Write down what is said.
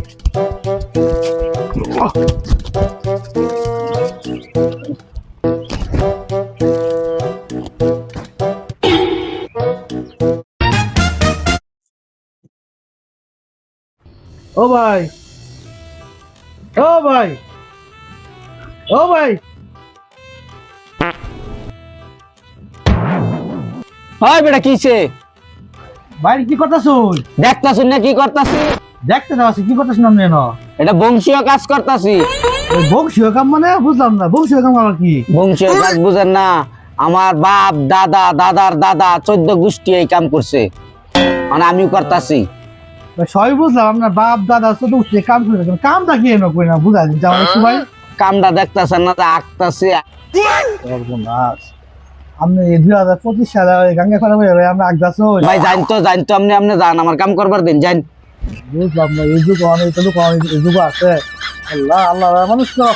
ও ভাই, ও ভাই, ও ভাই, হয় বেটা কিছে ভাই কি করতেছুন? দেখতাছুন না কি করতাছি? দেখতে যাচ্ছি কি করতেছুন আপনি? এটা বংশীয় কাজ করতাছি। বংশীয় কাম মানে বুঝলাম না, বংশীয় কাম আবার কি? বংশীয় কাজ বুঝেন না? আমার বাপ দাদা দাদার দাদা 14 গোষ্ঠী এই কাম করছে, মানে আমিও করতাছি। সবই বুঝলাম, আপনার বাপ দাদা শুধু কাম করে, কামটা কি এনে করি না বুঝাই দিন আমার একটু ভাই। কামটা দেখতাছেন না, আঁকতাছি। আপনি 2025 সালে গাঙ্গা খরা হয়ে আমরা আগদাছ ভাই জানতো আপনি জান, আমার কাম করবার দিন জান। বুঝলাম না, এই যুগ অনেক এই যুগ আছে। আল্লাহ আল্লাহ মানুষ তো